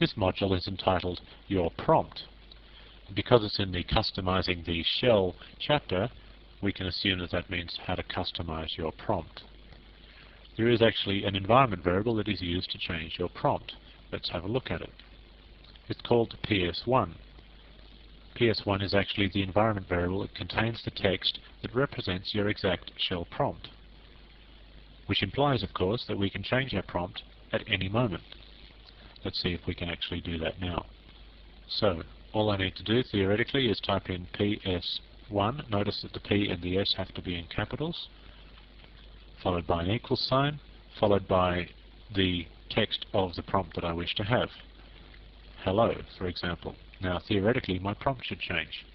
This module is entitled Your Prompt. Because it's in the Customizing the Shell chapter, we can assume that that means how to customize your prompt. There is actually an environment variable that is used to change your prompt. Let's have a look at it. It's called PS1. PS1 is actually the environment variable. It contains the text that represents your exact shell prompt, which implies, of course, that we can change our prompt at any moment. Let's see if we can actually do that now. So, all I need to do, theoretically, is type in PS1. Notice that the P and the S have to be in capitals, followed by an equal sign, followed by the text of the prompt that I wish to have. Hello, for example. Now, theoretically, my prompt should change.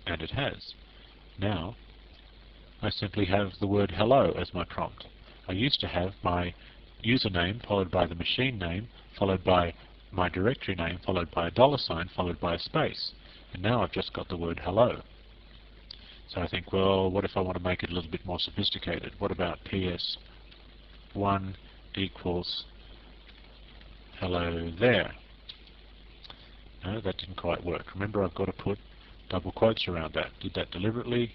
And it has. Now, I simply have the word hello as my prompt. I used to have my username followed by the machine name, followed by my directory name, followed by a $, followed by a space. And now I've just got the word hello. So I think, well, what if I want to make it a little bit more sophisticated? What about PS1 equals hello there? No, that didn't quite work. Remember, I've got to put double quotes around that. Did that deliberately.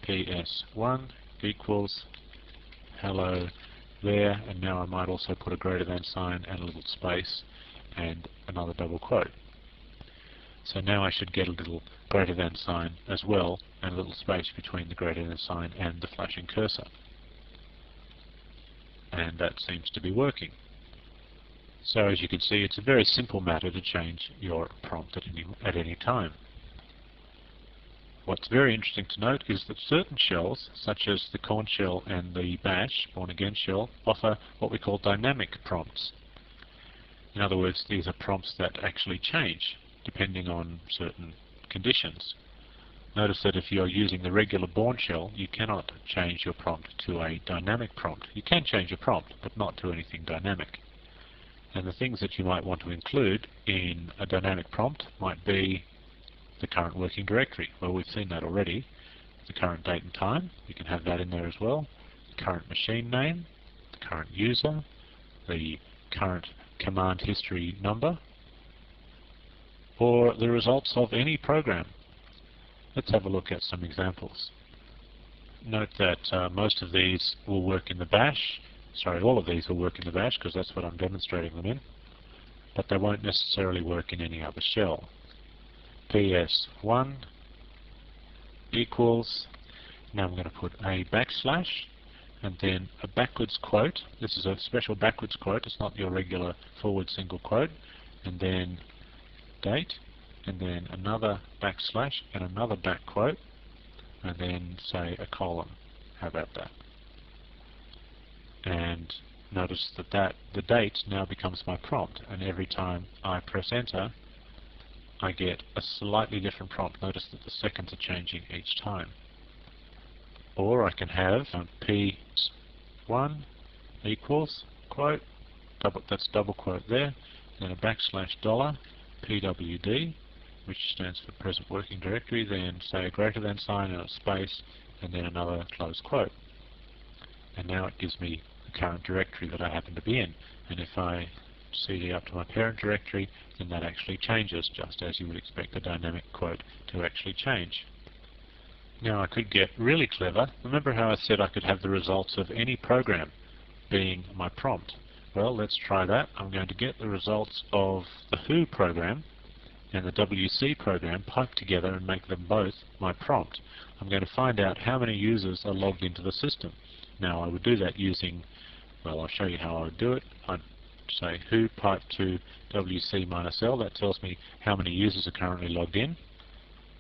PS1 equals hello there, and now I might also put a greater than sign and a little space and another double quote. So now I should get a little greater than sign as well, and a little space between the greater than sign and the flashing cursor. And that seems to be working. So as you can see, it's a very simple matter to change your prompt at any time. What's very interesting to note is that certain shells, such as the Korn shell and the Bash, Born Again shell, offer what we call dynamic prompts. In other words, these are prompts that actually change depending on certain conditions. Notice that if you're using the regular Bourne shell, you cannot change your prompt to a dynamic prompt. You can change your prompt, but not to anything dynamic. And the things that you might want to include in a dynamic prompt might be the current working directory. Well, we've seen that already. The current date and time, you can have that in there as well. The current machine name, the current user, the current command history number, or the results of any program. Let's have a look at some examples. Note that most of these will work in the Bash. Sorry, all of these will work in the Bash because that's what I'm demonstrating them in, but they won't necessarily work in any other shell. PS1 equals, now I'm going to put a backslash and then a backwards quote. This is a special backwards quote, it's not your regular forward single quote, and then date, and then another backslash and another back quote, and then say a colon. How about that? And notice that the date now becomes my prompt, and every time I press enter I get a slightly different prompt. Notice that the seconds are changing each time. Or I can have P1 equals quote, that's double quote there, then a backslash $PWD, which stands for present working directory, then say a greater than sign and a space, and then another close quote. And now it gives me the current directory that I happen to be in. And if I CD up to my parent directory, then that actually changes, just as you would expect a dynamic quote to actually change. Now I could get really clever. Remember how I said I could have the results of any program being my prompt? Well, let's try that. I'm going to get the results of the Who program and the WC program piped together and make them both my prompt. I'm going to find out how many users are logged into the system. Now I would do that using, well, I'll show you how I would do it. I'd say Who pipe to WC minus L. That tells me how many users are currently logged in.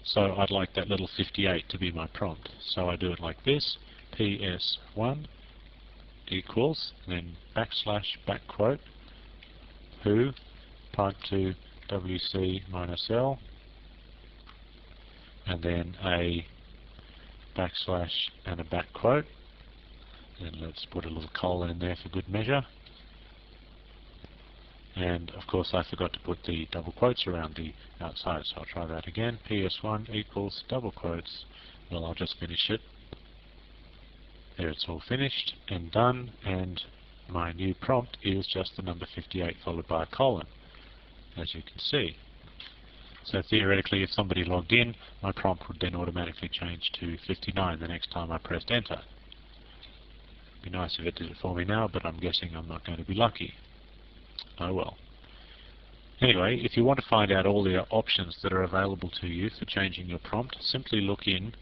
So I'd like that little 58 to be my prompt. So I do it like this, PS1 equals, and then backslash back quote, Who pipe to WC minus L, and then a backslash and a back quote, and let's put a little colon in there for good measure. And of course I forgot to put the double quotes around the outside, so I'll try that again. PS1 equals double quotes. Well, I'll just finish it. There, it's all finished and done, and my new prompt is just the number 58 followed by a colon. as you can see. So theoretically, if somebody logged in, my prompt would then automatically change to 59 the next time I pressed enter. It'd be nice if it did it for me now, but I'm guessing I'm not going to be lucky. Oh well. Anyway, if you want to find out all the options that are available to you for changing your prompt, simply look in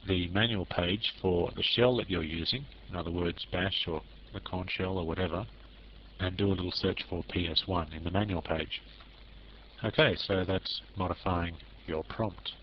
the manual page for the shell that you're using, in other words bash or the Conn shell or whatever, and do a little search for PS1 in the manual page. Okay, so that's modifying your prompt.